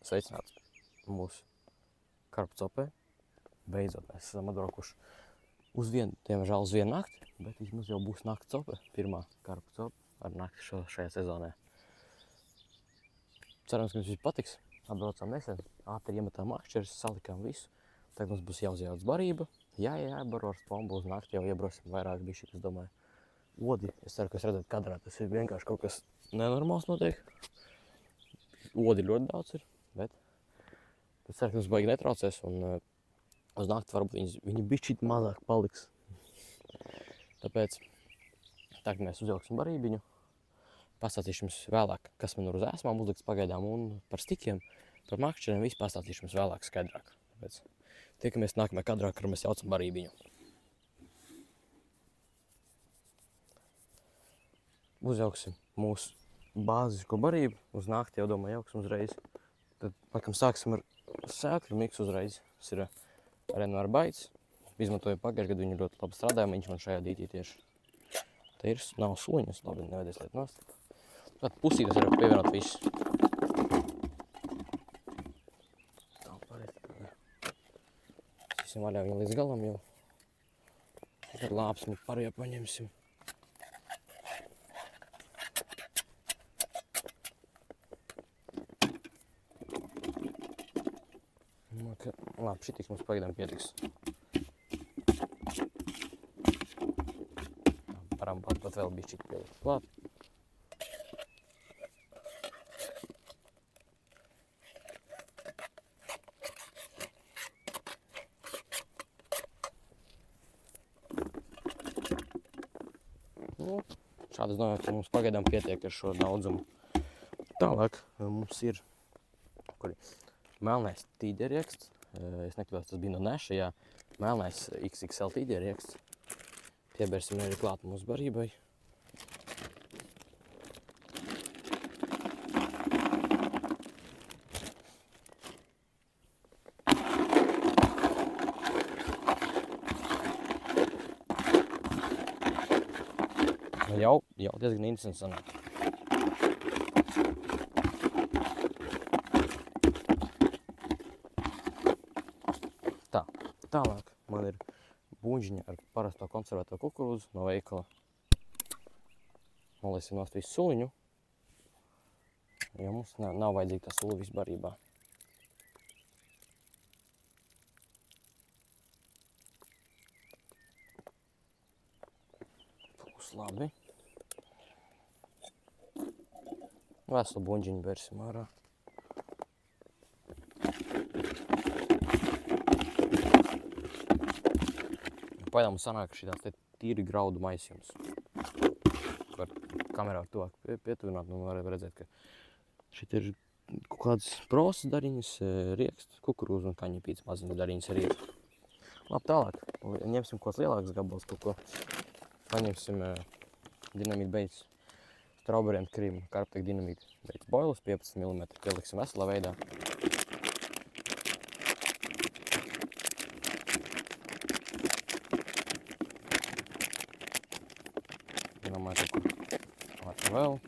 Sveicināti mūsu karpu copē. Beidzot mēs esam atbraukuši uz vienu, diemžēl uz vienu nakti, bet vismaz jau būs nakts cope, pirmā karpu cope ar nakti šajā sezonē. Cerams, ka jums viss patiks. Atbraucām nesen, ātri iemetām akšķeris, salikām visu. Tagad mums būs jāuzjauc barība. Jābaro ar spombu uz nakti, jau iebrosim vairāk bišķi, es domāju. Odi, es ceru, ka jūs redzat kadrā, tas ir vienkārši kaut kas nenormāls notiek. Odi ļoti daudz ir, bet es ceru, ka mums baigi netraucēs un uz nakti varbūt viņi bišķīt mazāk paliks. Tāpēc tagad mēs uzjauksim barībiņu. Pastāstīšu jums vēlāk, kas man ir uz ēsmām uzlikts pagaidām un par stikiem, par makšķeriem visu pastāstīšu jums vēlāk skaidrāk. Tāpēc tiekamies nākamajā kadrā, kad mēs jaucam barībiņu. Uzjauksim mūsu bāzisko barību. Uz nakti jau domāju jauksim uzreiz. Tad, laikam, sāksim ar sēkļu miksu uzreiz. Tas ir Renoir Bites. Izmantoju pagājušajā gadu, viņu ļoti labi strādāja. Viņš man šajā dītī tieši. Te ir, nav suņas, labi, nevajadzēs liet nost. Tad pusītas var pievienot visu. Tā, pareizi. Sīsim vaļā viņu līdz galam jau. Tad lāpsmu pārējo paņemsim. Labi, šitiks mums pagaidām pietiks. Varam pat vēl bišķīt pielikt klāt. Šādas domāju, ka mums pagaidām pietiek ar šo daudzumu. Tālāk mums ir melnais tīģerrieksts. Es nekļūdos, tas bija no Neša, jā. Melnais XXL tīģerrieksts. Piebērsim arī klāt mūsu barībai. Jau diezgan interesants sanāk. Tālāk man ir buņģiņa ar parasto konservēto kukurūzu no veikala. Noliesim nost visu suliņu, jo mums nav vajadzīga tā sula visu barībā. Būs labi. Veselu buņģiņu bērsim ārā. Pagaidām mums sanāk šitās te tīri graudu maisījums. Var kamerā tuvāk pietuvināt, nu var redzēt, ka šeit ir kaut kādas prosas dariņas, rieksts, kukurūza un kaņepīts maziņas dariņas arī ir. Labi, tālāk. Ņemsim kaut kāds lielāks gabals, kaut ko. Paņemsim Dynamit Baits Strawberry and Cream Carptek Dynamit Baits Boilus 15 mm. Pieliksim veselā veidā. Vēl.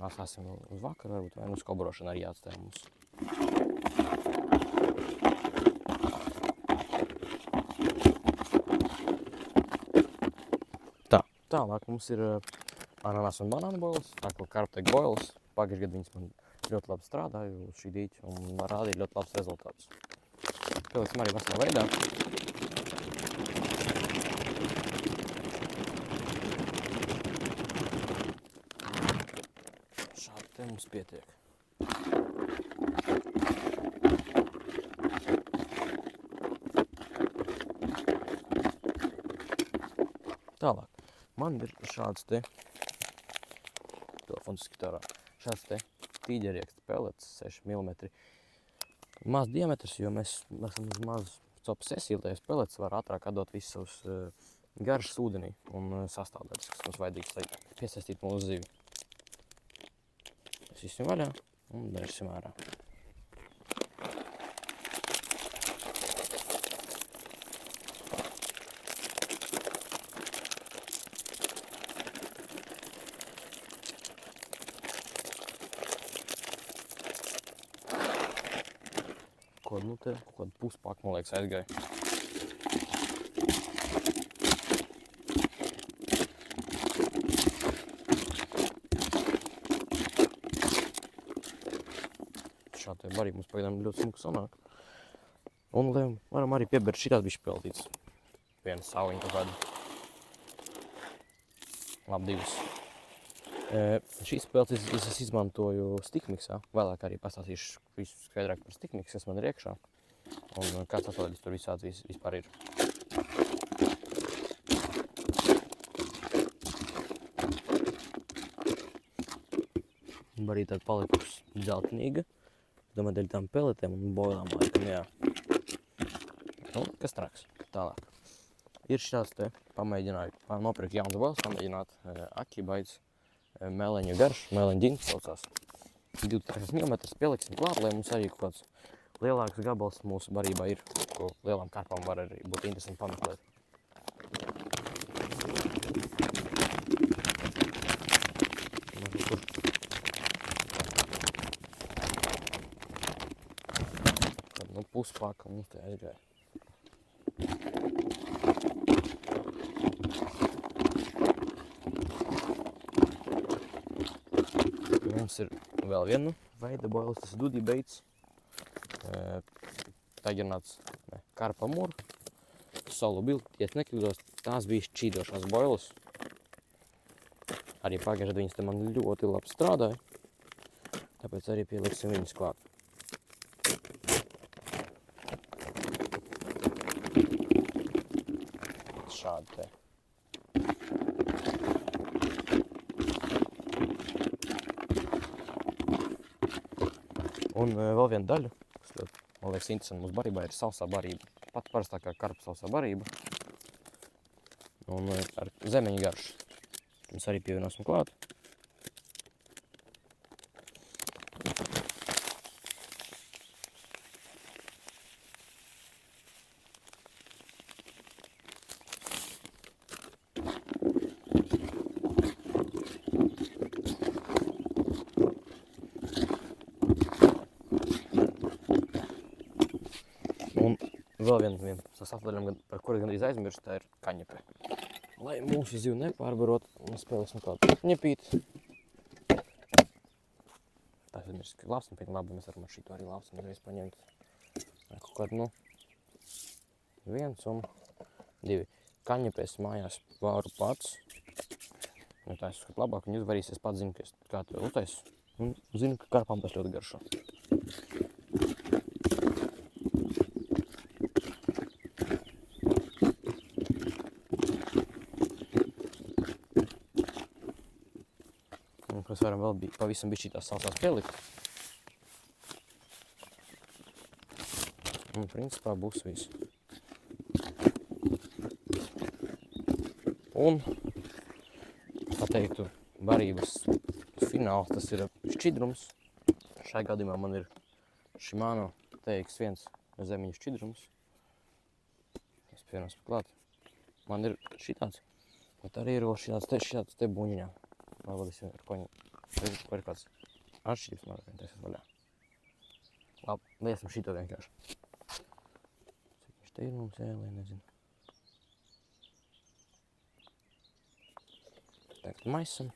Atstāsim uz vakaru, varbūt vai uz kabrošanu arī jāatstāja mums. Tālāk mums ir ananas un banānu boilis, tā kā Carptek boilis. Pagājušajā gadā viņas man ļoti labi strādāja uz šī dīķa un rādīja ļoti labs rezultātus. Pieliksim arī veselā veidā. Te mums pietiek. Tālāk. Man ir šāds te, telefons skitārā, šāds te tīģerrieksta pellets 6 mm. Maz diametrs, jo mēs esam uz mazu copas esīlējas pellets, var ātrāk atdot visus savus garšas ūdenī un sastāvdaļas, kas mums vajadzīgs, lai piesaistītu mūsu zivi. Sīsim vaļā un bērsim ārā. kādu, nu, te kaut kādu puspaku, man liekas, aizgāja. Šādi barīgi mums pagaidām ļoti smuku sanāk. Un varam arī piebērt šitās bišķi peltītas. Vienu sauliņu kaut kādu. Labi, divas. Šīs peltis es izmantoju stikmiksā. Vēlāk arī pastāstīšu visu skaidrāk par stikmiksu, kas man ir iekšā. Un kāds atlaidis tur visāds vispār ir. Barība tāda palikusi dzeltenīga. Es domāju, dēļ tām peletēm un boilām laikam, jā. Nu, kas traks? Tālāk. Ir šāds te, pamēģināju, nopirku jaunas boilas, pamēģināt Akibaits meleņu garš, meleņu ģins saucās. 23 mm pieliksim klāt, lai mums arī kaut kāds lielāks gabals mūsu barībā ir, ko lielām karpām var arī būt interesanti pameklēt. Nu, puspāka mums te aizgāja. Mums ir vēl viena veida boilas, tas ir Dudi Baits. Taģernāts karpa mūra, solu bildi, ja nekļūdos, tās bija šķīdošās boilas. Arī pagājušajā viņas te man ļoti labi strādāja, tāpēc arī pieliksim viņas klāt. Šādi te. Un vēl viena daļa, kas ļoti, man liekas, interesanti mūsu barībā, ir sausā barība. Pat parastākā karpa sausā barība. Un ar zemeņu garšu. Mēs arī pievienosim klāt. Un vēl viena sastāvdaļa, par kuru gandrīz aizmirst, tā ir kaņepē. Lai mūsu zivu nepārbarot, mēs spēlēsim kādu ņepīti. Tā aizmirst, ka lāpsnipīti labi, mēs varam ar šito arī lāpsni reiz paņemt. Kaut kādu, viens un divi. Kaņepēs mājās varu pats. Un tā es skatu labāk, un jūs varīsies pats zinu, kā to uztaisu. Un zinu, ka karpām tas ļoti garšo. Mēs varam vēl pavisam bišķī tās salsās pielikt. Un principā būs viss. Un, tā teiktu, barības fināls, tas ir šķidrums. Šai gadījumā man ir Shimano TX1 zemiņu šķidrums. Es pievienosim klāt. Man ir šitāds, bet arī ir vēl šitāds te buņiņā. Varbūt es ar koņu. Ko ir kāds atšķirības, man ir taisās vaļā. Labi, liesim šito vienkārši. Cik viņš te ir mums ēlē, nezinu. Tagad maisam.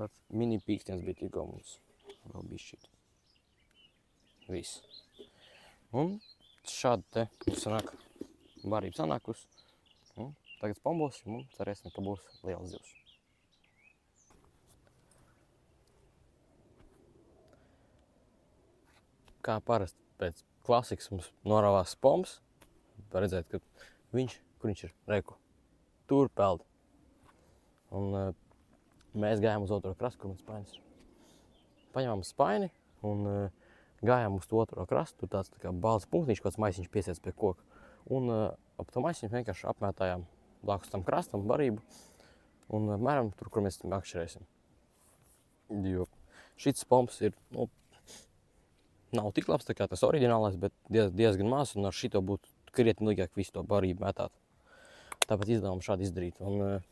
Kāds mini pīkstiens bija tikko mums. Vēl bišķīt. Viss. Un šādi te mums sanāk barība sanākus. Un tagad spambosim un cerēsim, ka būs liels zivs. Kā parasti pēc klasikas mums noravās spombs. Var redzēt, ka kur viņš ir? Reku. Tur peld. Un mēs gājām uz otro krastu, kur mums spainis ir. Paņemam spaini un gājām uz to otro krastu. Tur tāds tā kā balts punktiņš, kāds maisiņš piesiets pie koka. Un ap to maisiņu vienkārši apmētājām blakus tam krastam barību. Un mēram tur, kur mēs akšķerēsim. Jo šits pomps ir, nu, nav tik labs tā kā tas oriģinālais, bet diezgan maz, un ar šito būtu krietni liekāk visu to barību metāt. Tāpēc izdevumu šādi izdarīt. Un,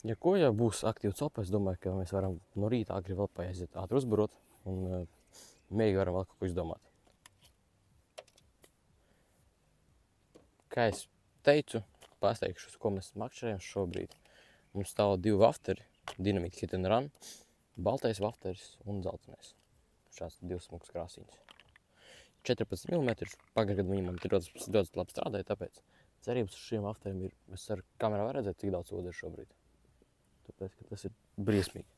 ja ko, ja būs aktīvs opa, es domāju, ka mēs varam no rīta agri vēl paaiziet ātri uzbarot, un mierīgi varam vēl kaut ko izdomāt. Kā es teicu, pasteikšu, ko mēs makšķerējam šobrīd. Mums stāv 2 wafteri, Dynamit Hit and Run, baltais wafteris un dzeltenais. Šāds 2 smuks krāsīņas. 14 mm, pagājušajā gadā viņi man ļoti labi strādāja, tāpēc cerības uz šiem wafteriem ir, es ceru, kamerā var redzēt, cik daudz ūdens šobrīd. Tāpēc, ka tas ir briesmīgi.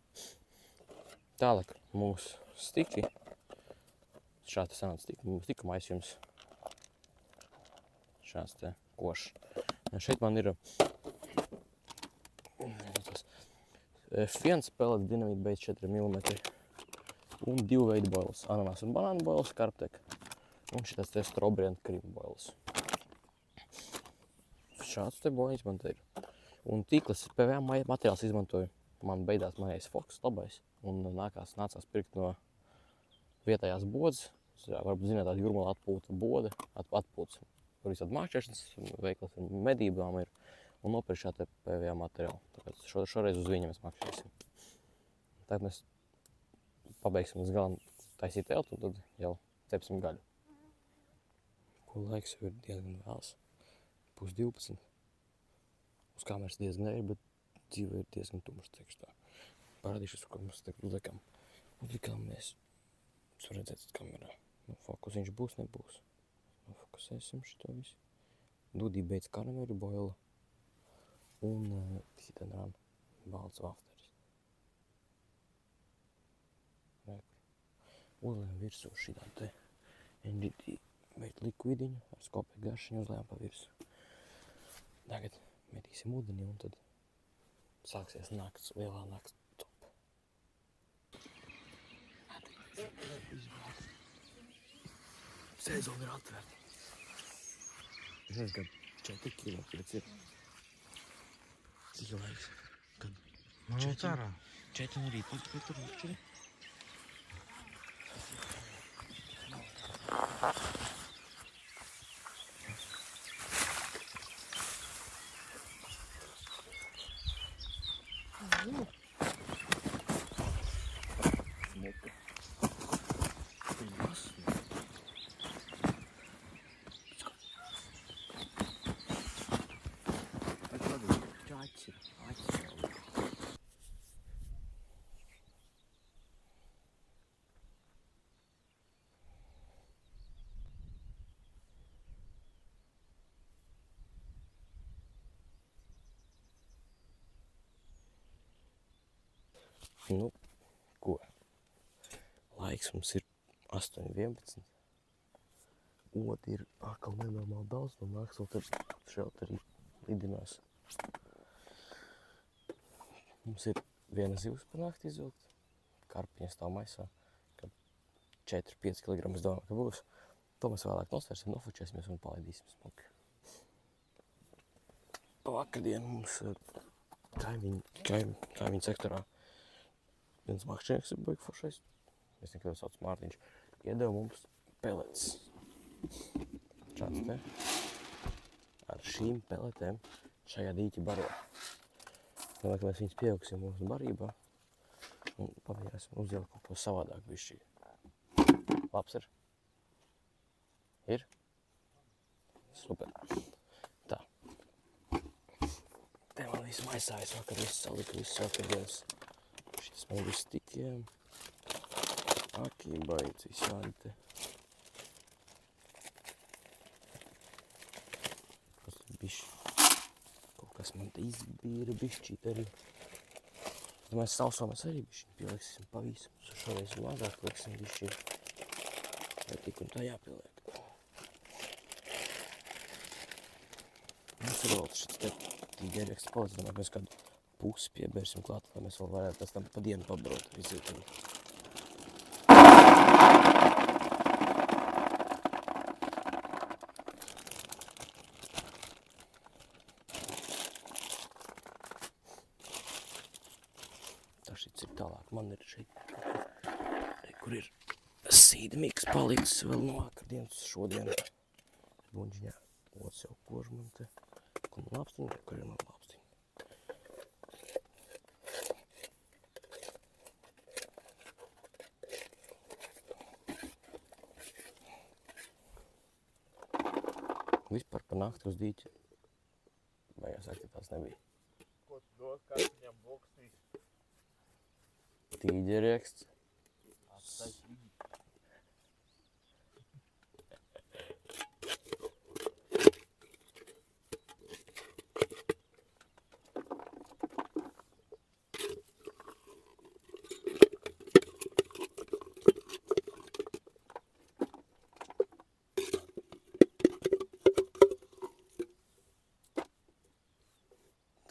Tālāk mūsu stiki, šāds sanāca stiki, mūsu stika maisījums. Šāds te košs. Šeit man ir F1 pellet Dynamit Base 4 mm un 2 veidu boils. Ananas un banānu boils, Carptek. Un šitas te strawberry and cream boils. Šāds te boils man te ir. Un tīklas PVA materiāls izmantoju. Man beidās manējais Fox labais. Un nācās pirkt no vietējās bodas. Varbūt zināt, tāda Jurmala atpūta boda. Atpūtas. Kur visādi mākšķēšanas veiklas un medībām ir. Un nopirkt šā te PVA materiālu. Tāpēc šoreiz uz viņu mēs mākšķēsim. Tagad mēs pabeigsim līdz galam taisīt teltu un tad jau cepsim gaļu. Ko laiks jau ir diezgan vēls. 11:30. Uz kameras diezgan ir, bet dzīve ir diezgan tumšs, teikšu tā. Parādīšos, ko mēs te uzlikam. Uzlikāmies. Es varu redzēt kamerā. Nu, fokusiņš būs, nebūs. Nofokusēsim šito visu. Dudī beidz karameļu boila. Un Hit and Run balts wafteris. Uzlējam virsū šitām te NGT veikt likvidiņu ar skopē garšiņu uzlējam pa virsu. Tagad metīsim ūdeni un tad sāksies nakts, lielā nakts top. Sezona ir atvērta. Es nezinu, kad 4 kilo pēc ir. Cik laiks? Kad? Nu, cerā. 4 no rīta, pēc tur ir. Nu, ko? Laiks mums ir 8:11. Odi ir atkal nenormāli daudz, no nāks vēl tad šeit arī lidinās. Mums ir viena zivs par nakti izvilkt. Karpiņa stāv maisā, kad 4-5 kg es domāju, ka būs. To mēs vēlāk nosvērsim, nofočēsimies un palaidīsim smuki. Pa vakardienu mums kaimiņu sektorā viens makšķinieks ir baigi foršais. Es nekad sauc Mārtiņš. Iedeva mums pelets. Šāds te. Ar šīm peletēm šajā dīķi baro. Domāju, ka mēs viņus pieaugsim mūsu barībā. Un pamēģināsim uzjaukt kaut ko savādāk bišķī. Labs ir? Ir? Super. Tā. Te man visu maisā, es vakar visu saliku, visu vakardienas. Šis man viss tikiem. Akī baidz visādi te. Kaut kas man te izbīra bišķīt arī. Mēs sausā mēs arī bišķi pieliksim pa visu. Šoreiz mazāk liksim bišķi. Vai tik un tā jāpieliek. Mums ir vēl šis te tīģerieks palicis. Domāju, mēs kādu pusi piebērsim klāt, lai mēs vēl varētu pēc tam pa dienu pabrot ar iziltumu. Tā šeit ir tālāk. Man ir šeit, kur ir sīdamīgs palicis vēl no vakardienas šodien. Buņģiņā. Otrs jau kož man te. Kur man lāpstiņa? Kur ir man lāpstiņa? Vispār pa nakti uz dīķi. Vai jāsaka, ka tās nebija? Ko tu dod, kāds viņam bokstīs? Tīģerieksts. Atstais viņi.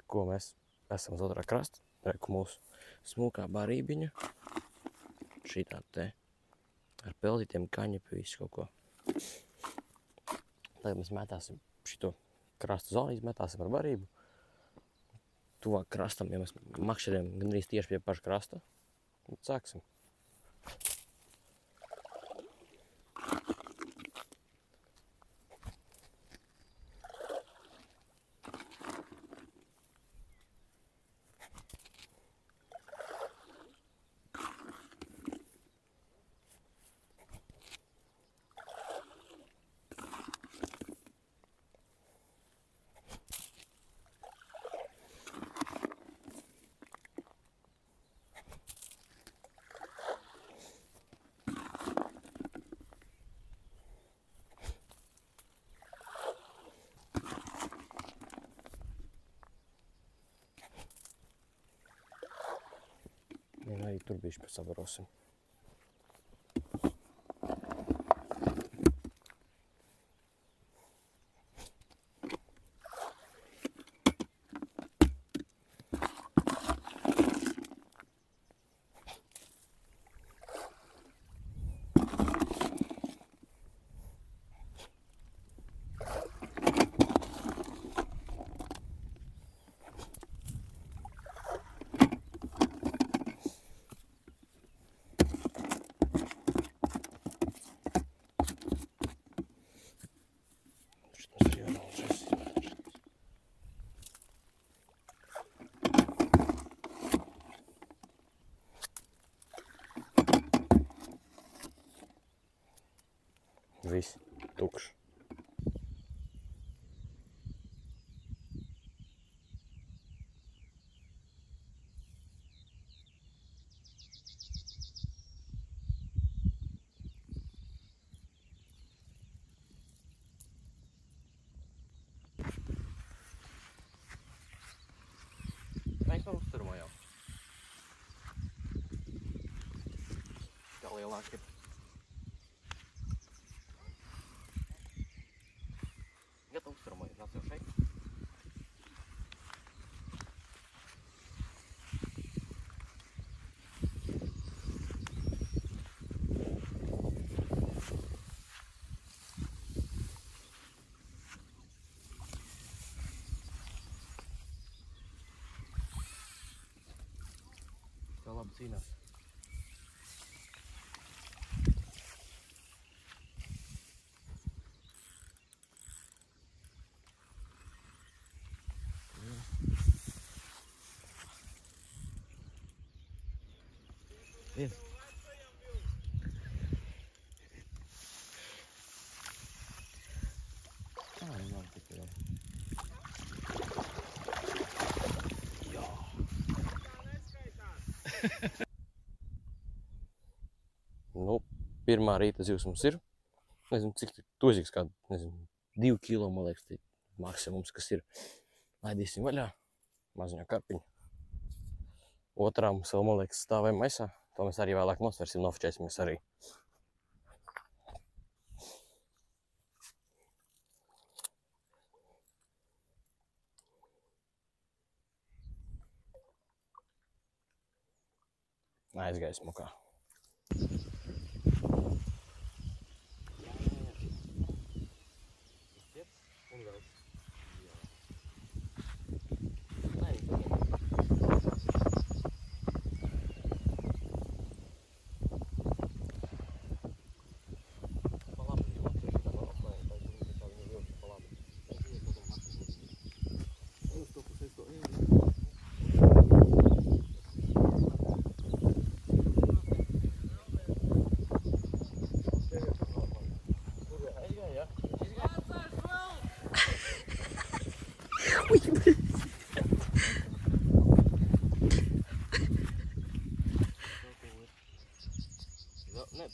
Ko mēs esam uz otrā krasta. Reku mūsu smūkā barībiņa. Šitā te ar peldītiem kaņepi visu kaut ko. Tagad mēs metāsim šito krasta zonu, izmetāsim ar barību. Tuvāk krastam, ja mēs makšķeriem gandrīz tieši pie paša krasta. Sāksim. Un arī tur bišķi pasavarosim. Viss tukšs. Mēs vēl uzturmojam. Kā lielāk ir. Gatavs uzturmoju, nāc jau šeit. Tā labi cīnās. Viens. Nav tik vēl. Jā. Nu, pirmā rīta zivs mums ir. Nezinu, cik tozīgs, kādu, nezinu, 2 kilo, man liekas, tie maksimums, kas ir. Laidīsim vaļā. Maziņā karpiņu. Otrā mums vēl, man liekas, stāvēm maisā. To mēs arī vēlāk nosversim, nofočēsimies arī. Aizgāja smukā. Un vēl.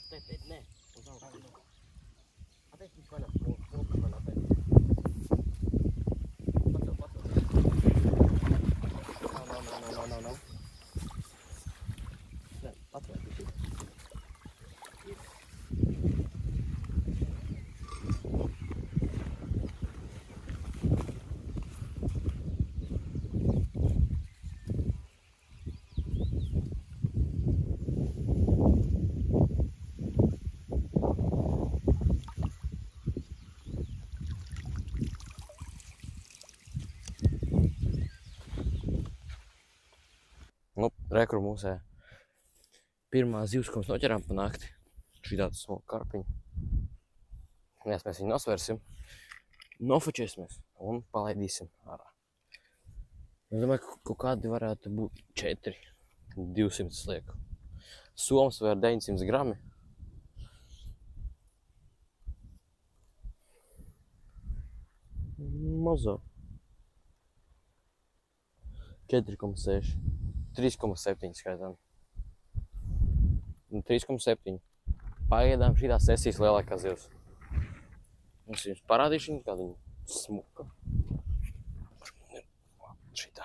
Nē, uz augšu. Ateic viņš vaļā, polka vaļā, ateic. Pacel. Nav. Nē, atvēr bišķi. Nu, rekur mūsē. Pirmā zivs, ko mēs noķerām pa nakti. Šī tāda smoka karpiņa. Mēs viņu nosversim, nofočēsimies un palaidīsim ārā. Es domāju, ka kaut kādi varētu būt 200 lieku. Somas vai ar 900 grami. Mazo. 4,6. 3,7 skaitām. 3,7. Pagaidām šitā sesijas lielākā zivs. Es jums parādīšu viņu, kāda viņa smuka. Šitā.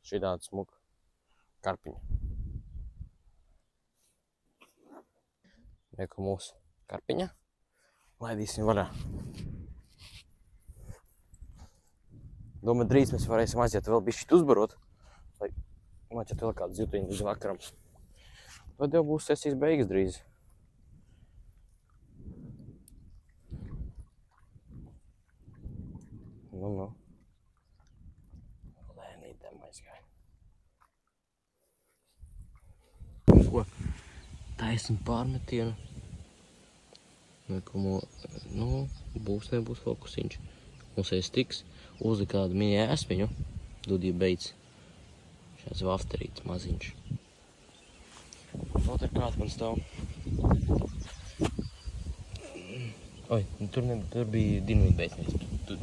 Šitāda smuka karpiņa. Reku mūsu karpiņa. Laidīsim vaļā. Domāju, drīz mēs varēsim aiziet vēl bišķīt uzbarot, lai maķēt vēl kādu zivtiņu līdz vakaram. Tad jau būs sesijas beigas drīz. Nu. Lēnītēm aizgāja. Ko? Taisam pārmetienu. Nu, nebūs fokusiņš. Mums tiks uzli kādu mini ēsmiņu. Dudija beidz. Šāds vafterīts maziņš. Vēl te kāds man stāv. Oi, tur bija dinamīta beidz.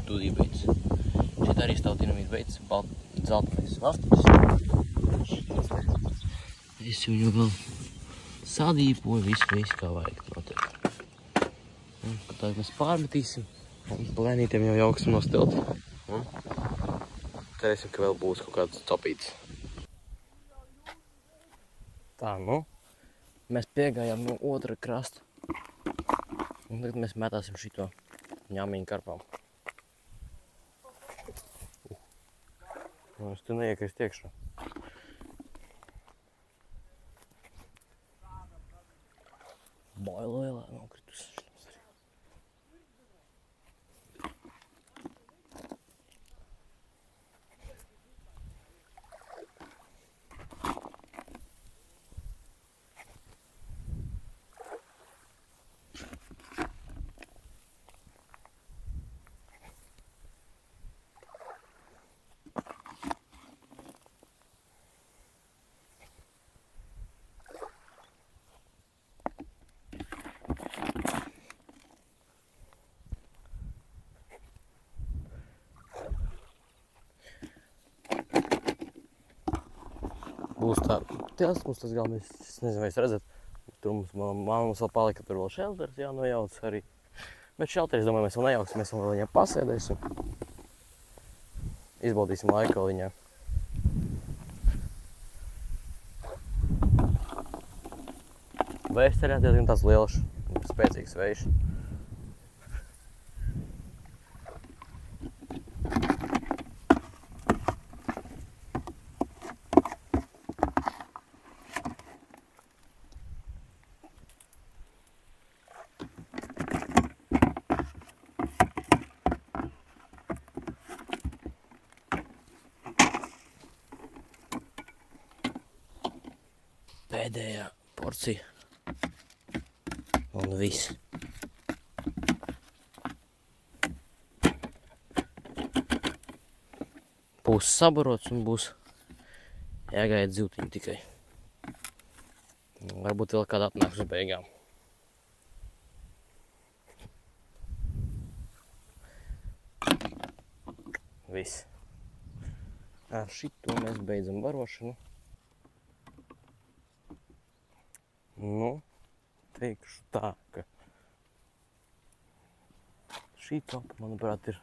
Dudija beidz. Šeit arī stāv dinamīta beidz. Zeltamais vafteris. Es viņu vēl sadīpoju, visu kā vajag noteikti. Tad mēs pārmetīsim. Un plēnītiem jau jauksim nostelt. Un cerēsim, ka vēl būs kaut kāds topītis. Tā, nu. Mēs piegājām no otra krasta. Un tagad mēs metāsim šito ņāmiņu karpām. Es tu neiekrist iekšā. Baila lielā nokritus. Būs tā, mums tas galvenais, es nezinu, vai jūs redzat, tur mums vēl palika, tur vēl šelters jānojauc arī. Bet šelters, domāju, mēs vēl nejauksim, mēs vēl viņā pasēdēsim. Izbaudīsim laiku vēl viņā. Vējš ceļā diezgan tāds liels, spēcīgs vējš. Pēdējā porcija. Un viss. Būs sabarots un būs jāgaida zivtiņi tikai. Varbūt vēl kāda atnāks uz beigām. Viss. Ar šito mēs beidzam barošanu. Nu, teikšu tā, ka šī copa, manuprāt, ir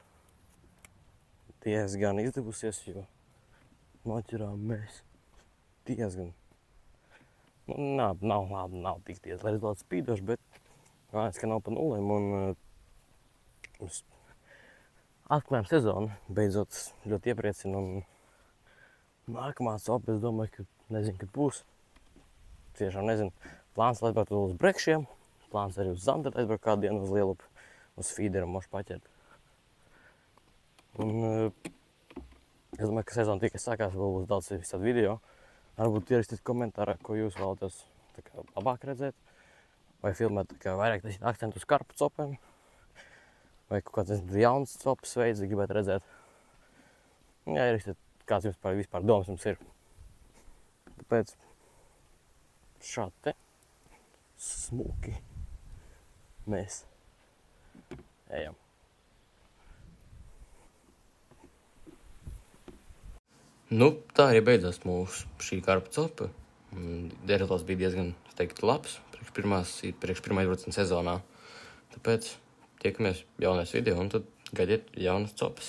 diezgan izdevusies, jo noķerām mēs diezgan. Nu, nav tik diezgan rezultāts spīdoši, bet galvenais, ka nav pa nulēm un mēs atklājām sezonu. Beidzot ļoti iepriecina un nākamā copa, es domāju, ka nezinu, kad būs. Tiešām nezinu. Plāns aizbraukt uz Brekšiem, plāns arī uz Zanderu aizbraukt kādu dienu uz Lielupi, uz Fīderu mošu paķert. Un es domāju, ka sezona tikai sākās, vēl būs daudz visādi video. Varbūt ierakstīt komentārā, ko jūs vēlaties tā kā labāk redzēt. Vai filmēt tā kā vairāk taisīt akcentu uz karpu copiem. Vai kaut kāds jauns copas veids, gribētu redzēt. Jā, ierakstīt, kāds jums vispār domas jums ir. Tāpēc šādi te smuki mēs ejam. Nu, tā arī beidzās mūsu šī karpa copa. Rezultāts bija diezgan, es teiktu, labs priekš pirmā izbrauciena sezonā. Tāpēc tiekamies jaunais video un tad gaidiet jaunas copas.